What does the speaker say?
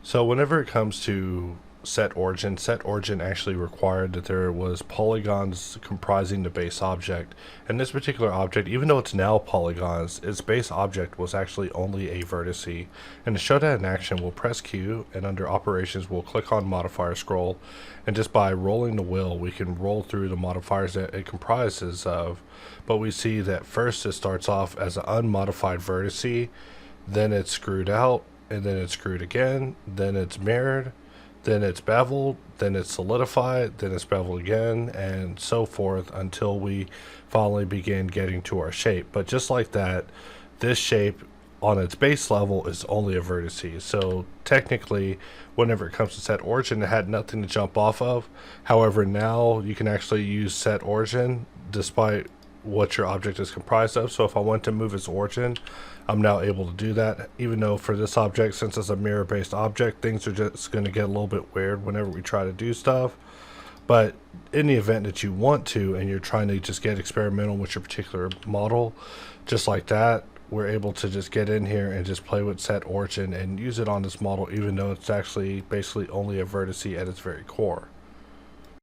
So whenever it comes to set origin actually required that there was polygons comprising the base object. And this particular object, even though it's now polygons, its base object was actually only a vertice. And to show that in action, we'll press Q, and under operations, we'll click on modifier scroll. And just by rolling the wheel, we can roll through the modifiers that it comprises of. But we see that first it starts off as an unmodified vertice, then it's screwed out, and then it's screwed again, then it's mirrored, then it's beveled, then it's solidified, then it's beveled again, and so forth until we finally begin getting to our shape. But just like that, this shape on its base level is only a vertice. So technically, whenever it comes to set origin, it had nothing to jump off of. However, now you can actually use set origin despite what your object is comprised of. So if I want to move its origin, I'm now able to do that, even though for this object, since it's a mirror based object, things are just going to get a little bit weird whenever we try to do stuff. But in the event that you want to and you're trying to just get experimental with your particular model, just like that, we're able to just get in here and just play with set origin and use it on this model, even though it's actually basically only a vertice at its very core.